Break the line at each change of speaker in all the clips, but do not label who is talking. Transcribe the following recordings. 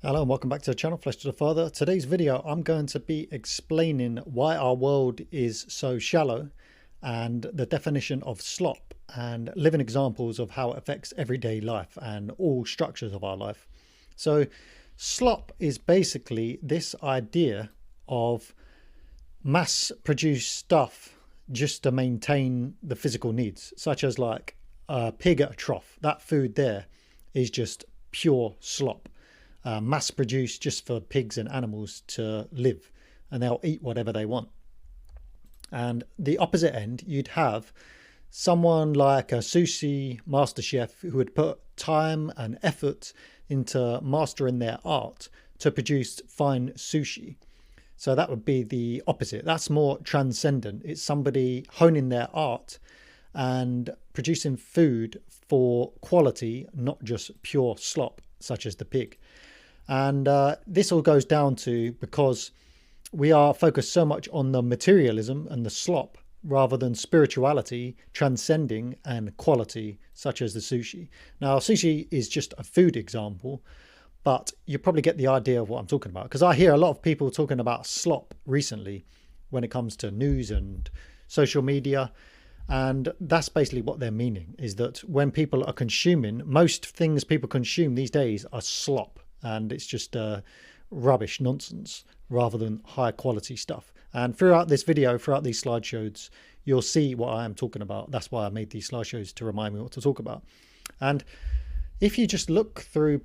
Hello and welcome back to the channel, Flesh to the Father. Today's video I'm going to be explaining why our world is so shallow and the definition of slop and living examples of how it affects everyday life and all structures of our life. So slop is basically this idea of mass produced stuff just to maintain the physical needs, such as like a pig at a trough. That food there is just pure slop, mass produced just for pigs and animals to live, and they'll eat whatever they want. And the opposite end, you'd have someone like a sushi master chef who would put time and effort into mastering their art to produce fine sushi. So that would be the opposite. That's more transcendent. It's somebody honing their art and producing food for quality, not just pure slop, such as the pig. And this all goes down to because we are focused so much on the materialism and the slop rather than spirituality, transcending, and quality, such as the sushi. Now, sushi is just a food example, but you probably get the idea of what I'm talking about, because I hear a lot of people talking about slop recently when it comes to news and social media. And that's basically what they're meaning, is that when people are consuming, most things people consume these days are slop, and it's just rubbish nonsense rather than high quality stuff. And throughout this video, throughout these slideshows, you'll see what I am talking about. That's why I made these slideshows, to remind me what to talk about. And if you just look through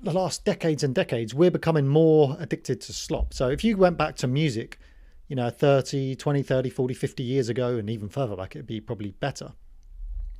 the last decades and decades, we're becoming more addicted to slop. So if you went back to music, 30, 20, 30, 40, 50 years ago, and even further back, it'd be probably better.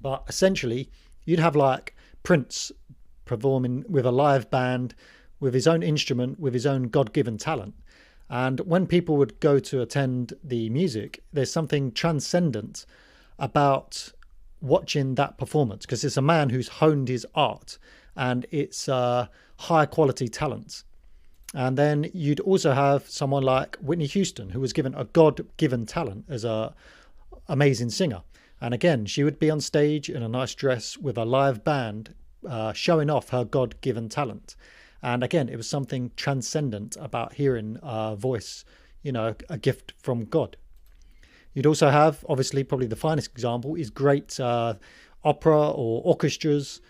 But essentially, you'd have like Prince performing with a live band, with his own instrument, with his own God-given talent. And when people would go to attend the music, there's something transcendent about watching that performance, because it's a man who's honed his art and it's high quality talent. And then you'd also have someone like Whitney Houston, who was given a God-given talent as a amazing singer. And again, she would be on stage in a nice dress with a live band, showing off her God-given talent. And again, it was something transcendent about hearing a voice, a gift from God. You'd also have, obviously, probably the finest example is great opera or orchestras,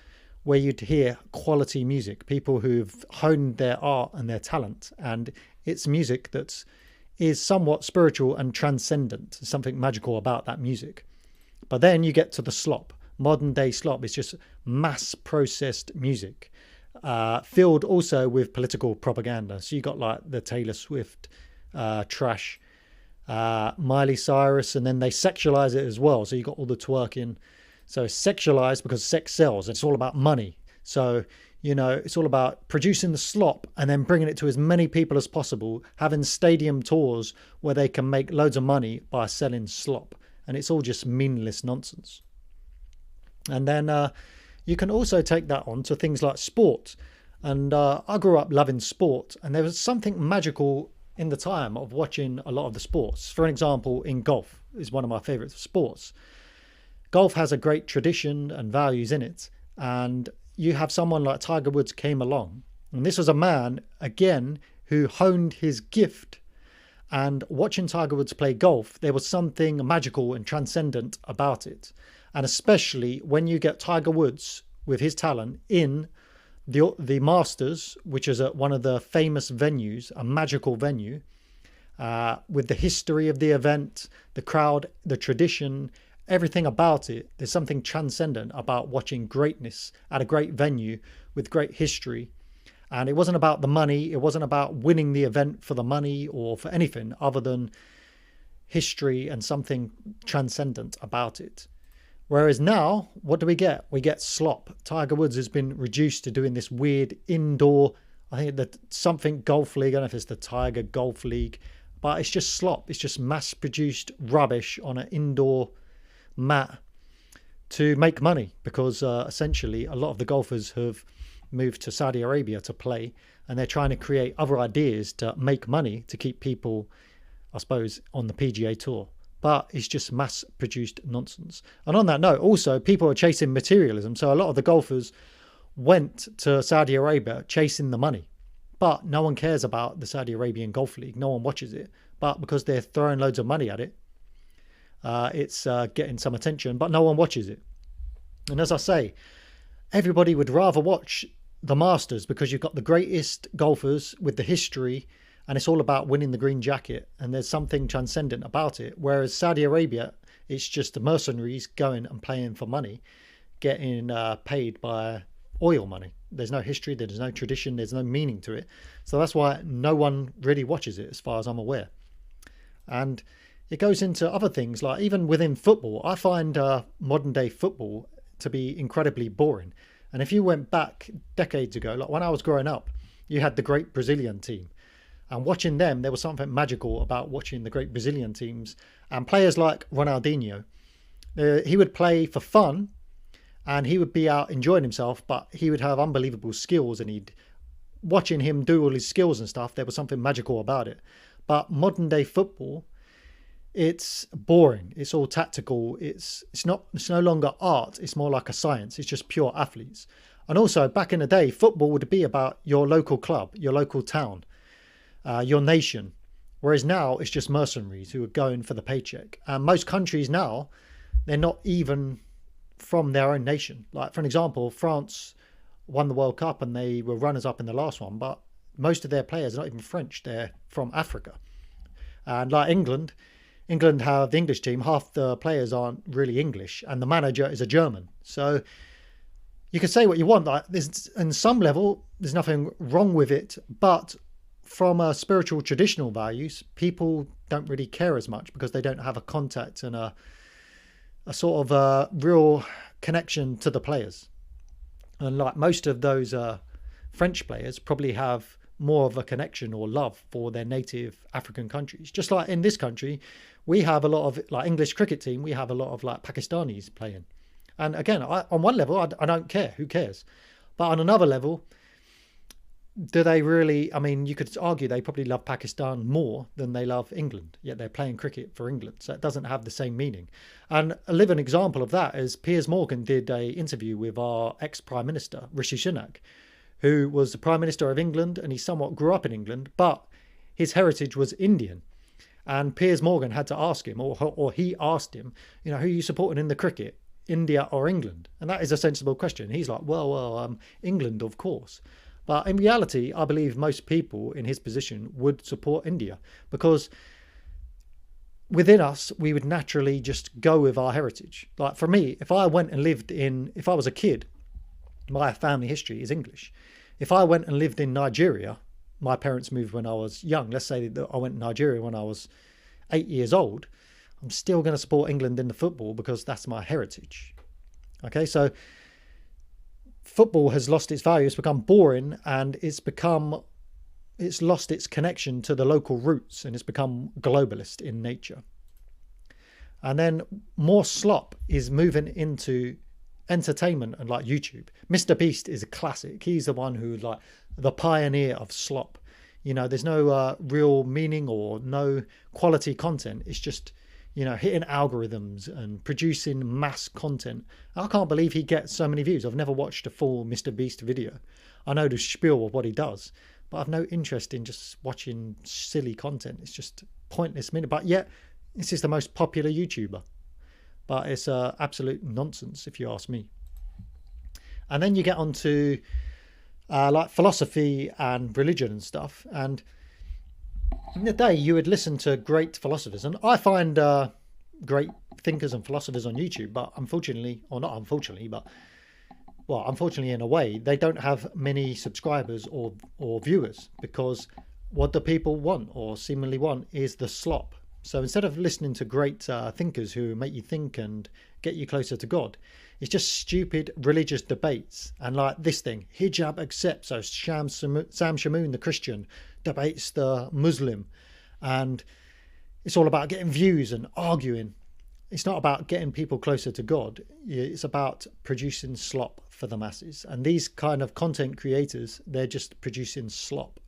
where you'd hear quality music, people who've honed their art and their talent. And it's music that is somewhat spiritual and transcendent, something magical about that music. But then you get to the slop. Modern day slop is just mass processed music, filled also with political propaganda. So you got like the Taylor Swift trash, Miley Cyrus, and then they sexualize it as well. So you got all the twerking. So it's sexualized because sex sells. It's all about money. So, it's all about producing the slop and then bringing it to as many people as possible, having stadium tours where they can make loads of money by selling slop. And it's all just meaningless nonsense. And then you can also take that on to things like sport. And I grew up loving sport, and there was something magical in the time of watching a lot of the sports. For an example, in golf is one of my favorite sports. Golf has a great tradition and values in it. And you have someone like Tiger Woods came along. And this was a man, again, who honed his gift. And watching Tiger Woods play golf, there was something magical and transcendent about it. And especially when you get Tiger Woods with his talent in the Masters, which is one of the famous venues, a magical venue, with the history of the event, the crowd, the tradition, everything about it. There's something transcendent about watching greatness at a great venue with great history. And it wasn't about the money. It wasn't about winning the event for the money or for anything other than history and something transcendent about it. Whereas now, what do we get? We get slop. Tiger Woods has been reduced to doing this weird indoor, I think that something golf league. I don't know if it's the Tiger Golf League, but it's just slop. It's just mass produced rubbish on an indoor mat to make money, because essentially a lot of the golfers have moved to Saudi Arabia to play, and they're trying to create other ideas to make money to keep people, I suppose, on the PGA Tour. But it's just mass produced nonsense. And on that note, also people are chasing materialism. So a lot of the golfers went to Saudi Arabia chasing the money. But no one cares about the Saudi Arabian Golf League. No one watches it. But because they're throwing loads of money at it, it's getting some attention, but no one watches it. And as I say, everybody would rather watch the Masters because you've got the greatest golfers with the history, and it's all about winning the green jacket, and there's something transcendent about it. Whereas Saudi Arabia, it's just the mercenaries going and playing for money, getting paid by oil money. There's no history, there's no tradition, there's no meaning to it. So that's why no one really watches it, as far as I'm aware. And it goes into other things, like even within football. I find modern day football to be incredibly boring. And if you went back decades ago, like when I was growing up, you had the great Brazilian team. And watching them, there was something magical about watching the great Brazilian teams. And players like Ronaldinho, he would play for fun and he would be out enjoying himself, but he would have unbelievable skills, and watching him do all his skills and stuff, there was something magical about it. But modern day football, it's boring. It's all tactical. It's no longer art. It's more like a science. It's just pure athletes. And also back in the day, football would be about your local club, your local town, your nation. Whereas now it's just mercenaries who are going for the paycheck. And most countries now, they're not even from their own nation. Like, for an example, France won the World Cup and they were runners up in the last one, but most of their players are not even French. They're from Africa. And like England have the English team, half the players aren't really English, and the manager is a German. So you can say what you want. Like, there's, in some level, there's nothing wrong with it, but from a spiritual traditional values, people don't really care as much because they don't have a contact and a sort of a real connection to the players. And like most of those French players probably have more of a connection or love for their native African countries. Just like in this country, we have a lot of, like English cricket team, we have a lot of like Pakistanis playing. And again, on one level, I don't care. Who cares? But on another level, do they really? I mean, you could argue they probably love Pakistan more than they love England, yet they're playing cricket for England. So it doesn't have the same meaning. And a living example of that is Piers Morgan did an interview with our ex-Prime Minister, Rishi Sunak, who was the Prime Minister of England, and he somewhat grew up in England, but his heritage was Indian. And Piers Morgan had to ask him, or he asked him, who are you supporting in the cricket, India or England? And that is a sensible question. He's like, well, England, of course. But in reality, I believe most people in his position would support India, because within us, we would naturally just go with our heritage. Like for me, if I was a kid, my family history is English. If I went and lived in Nigeria, my parents moved when I was young. Let's say that I went to Nigeria when I was 8 years old. I'm still going to support England in the football because that's my heritage. Okay, so football has lost its value. It's become boring, and it's lost its connection to the local roots, and it's become globalist in nature. And then more slop is moving into entertainment and like YouTube. Mr. Beast is a classic. He's the one who like the pioneer of slop. There's no real meaning or no quality content. It's just hitting algorithms and producing mass content. I can't believe he gets so many views. I've never watched a full Mr. Beast video. I know the spiel of what he does, but I've no interest in just watching silly content. It's just pointless minute. But yet this is the most popular YouTuber. But it's absolute nonsense, if you ask me. And then you get onto like philosophy and religion and stuff. And in the day, you would listen to great philosophers. And I find great thinkers and philosophers on YouTube. But unfortunately, or not unfortunately, but well, unfortunately in a way, they don't have many subscribers or viewers, because what the people want or seemingly want is the slop. So instead of listening to great thinkers who make you think and get you closer to God, it's just stupid religious debates. And like this thing, hijab accepts. So Sam Shamoon, the Christian, debates the Muslim. And it's all about getting views and arguing. It's not about getting people closer to God. It's about producing slop for the masses. And these kind of content creators, they're just producing slop.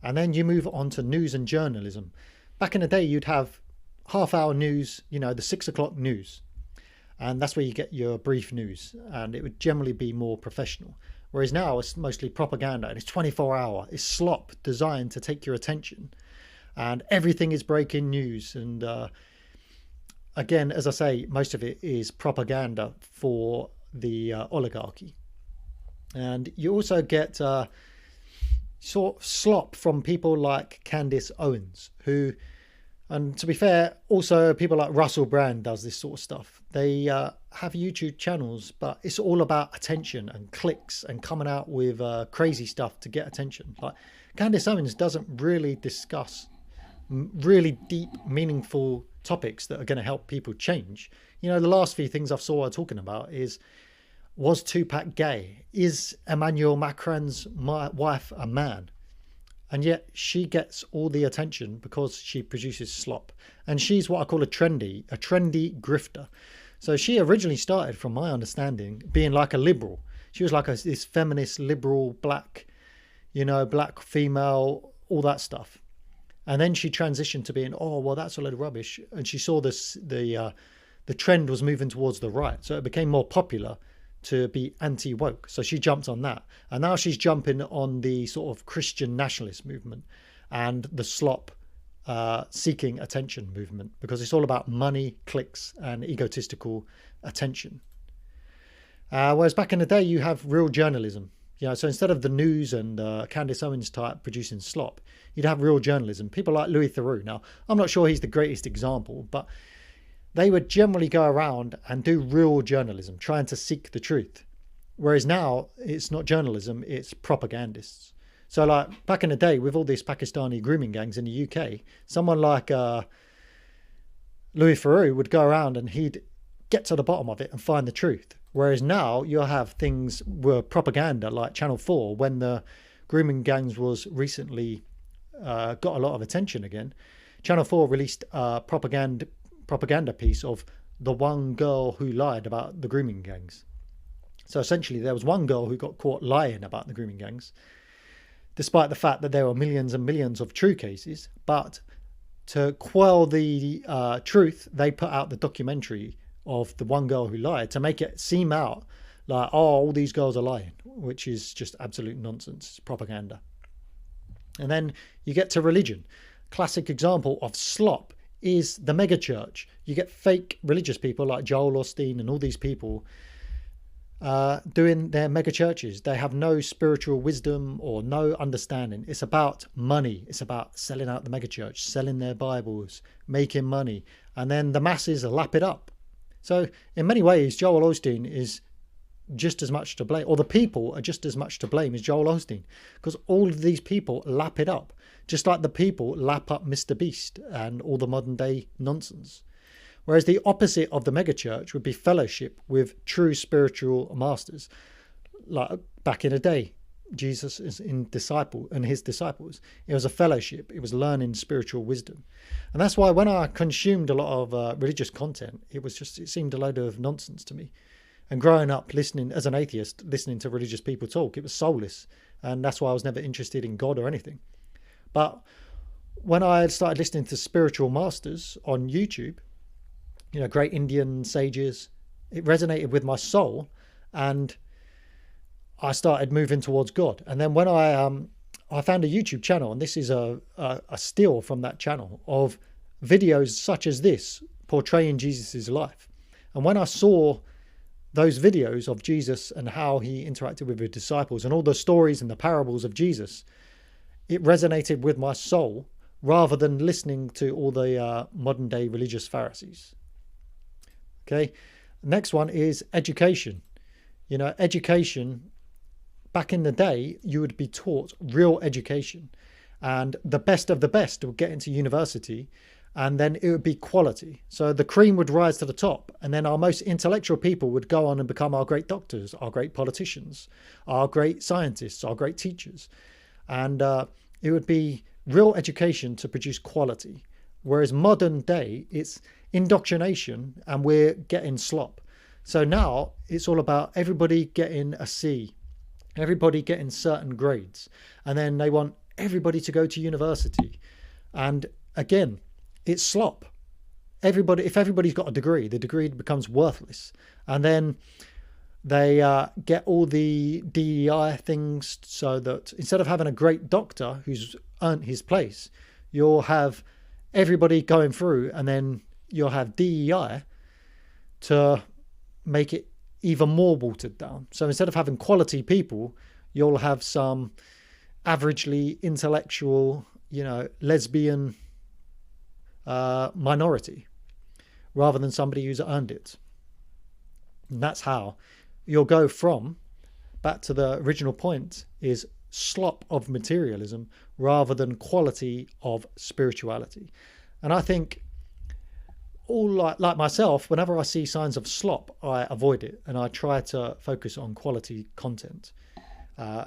And then you move on to news and journalism. Back in the day, you'd have half-hour news, the 6 o'clock news. And that's where you get your brief news. And it would generally be more professional. Whereas now it's mostly propaganda and it's 24-hour. It's slop designed to take your attention. And everything is breaking news. And again, as I say, most of it is propaganda for the oligarchy. And you also get sort of slop from people like Candace Owens, who, and to be fair, also people like Russell Brand does this sort of stuff. They have YouTube channels, but it's all about attention and clicks and coming out with crazy stuff to get attention. Like Candace Owens doesn't really discuss really deep, meaningful topics that are going to help people change. You know, the last few things I've saw her talking about is, was Tupac gay? Is Emmanuel Macron's wife a man? And yet she gets all the attention because she produces slop. And she's what I call a trendy grifter. So she originally started, from my understanding, being like a liberal. She was like this feminist, liberal, black, black female, all that stuff. And then she transitioned to being, oh, well, that's a load of rubbish. And she saw the trend was moving towards the right. So it became more popular to be anti-woke. So she jumped on that. And now she's jumping on the sort of Christian nationalist movement and the slop seeking attention movement, because it's all about money, clicks, and egotistical attention. Whereas back in the day, you have real journalism. So instead of the news and Candace Owens type producing slop, you'd have real journalism. People like Louis Theroux. Now, I'm not sure he's the greatest example, but they would generally go around and do real journalism, trying to seek the truth. Whereas now, it's not journalism, it's propagandists. So like back in the day, with all these Pakistani grooming gangs in the UK, someone like Louis Theroux would go around and he'd get to the bottom of it and find the truth. Whereas now you'll have things were propaganda like Channel 4, when the grooming gangs was recently got a lot of attention again. Channel 4 released a propaganda piece of the one girl who lied about the grooming gangs. So essentially there was one girl who got caught lying about the grooming gangs, despite the fact that there were millions and millions of true cases. But to quell the truth, they put out the documentary of the one girl who lied to make it seem out like, oh, all these girls are lying, which is just absolute nonsense. It's propaganda. And then you get to religion. Classic example of slop is the mega church. You get fake religious people like Joel Osteen and all these people doing their mega churches. They have no spiritual wisdom or no understanding. It's about money. It's about selling out the mega church, selling their Bibles, making money, and then the masses lap it up. So in many ways, Joel Osteen is just as much to blame, or the people are just as much to blame as Joel Osteen, because all of these people lap it up, just like the people lap up Mr. Beast and all the modern day nonsense. Whereas the opposite of the megachurch would be fellowship with true spiritual masters. Like back in the day, Jesus is in disciple and his disciples. It was a fellowship. It was learning spiritual wisdom. And that's why when I consumed a lot of religious content, it seemed a load of nonsense to me. And growing up listening, as an atheist, listening to religious people talk, it was soulless. And that's why I was never interested in God or anything. But when I started listening to spiritual masters on YouTube, great Indian sages, it resonated with my soul, and I started moving towards God. And then when I found a YouTube channel, and this is a steal from that channel, of videos such as this portraying Jesus's life. And when I saw those videos of Jesus and how he interacted with his disciples and all the stories and the parables of Jesus, it resonated with my soul rather than listening to all the modern day religious Pharisees. Okay, next one is education. Education, back in the day, you would be taught real education, and the best of the best would get into university, and then it would be quality. So the cream would rise to the top, and then our most intellectual people would go on and become our great doctors, our great politicians, our great scientists, our great teachers. And it would be real education to produce quality. Whereas modern day, it's indoctrination and we're getting slop. So now it's all about everybody getting a C, everybody getting certain grades, and then they want everybody to go to university. And again, it's slop. If everybody's got a degree, the degree becomes worthless. And then They get all the DEI things so that instead of having a great doctor who's earned his place, you'll have everybody going through, and then you'll have DEI to make it even more watered down. So instead of having quality people, you'll have some averagely intellectual, lesbian minority rather than somebody who's earned it. And that's how you'll go from, back to the original point, is slop of materialism rather than quality of spirituality. And I think all like myself, whenever I see signs of slop, I avoid it and I try to focus on quality content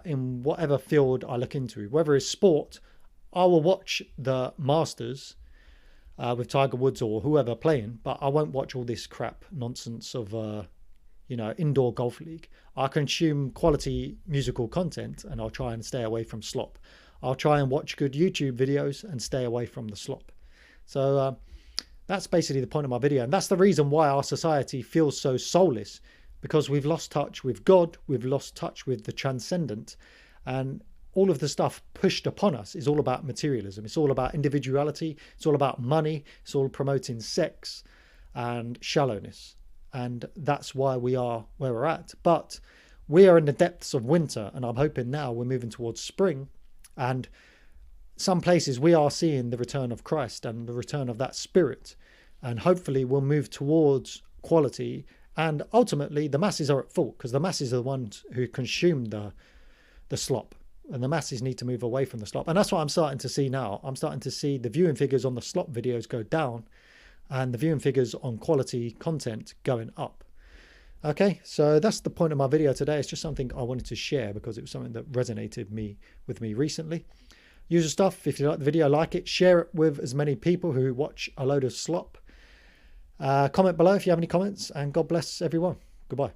in whatever field I look into. Whether it's sport, I will watch the Masters with Tiger Woods or whoever playing, but I won't watch all this crap nonsense of indoor golf league. I consume quality musical content and I'll try and stay away from slop. I'll try and watch good YouTube videos and stay away from the slop. So that's basically the point of my video. And that's the reason why our society feels so soulless, because we've lost touch with God, we've lost touch with the transcendent, and all of the stuff pushed upon us is all about materialism. It's all about individuality. It's all about money. It's all promoting sex and shallowness. And that's why we are where we're at. But we are in the depths of winter, and I'm hoping now we're moving towards spring. And some places we are seeing the return of Christ and the return of that spirit. And hopefully we'll move towards quality. And ultimately the masses are at fault, because the masses are the ones who consume the slop. And the masses need to move away from the slop. And that's what I'm starting to see now. I'm starting to see the viewing figures on the slop videos go down and the viewing figures on quality content going up. Okay, so that's the point of my video today. It's just something I wanted to share because it was something that resonated with me recently. Usual stuff. If you like the video, like it, share it with as many people who watch a load of slop. Comment below if you have any comments, and God bless everyone. Goodbye.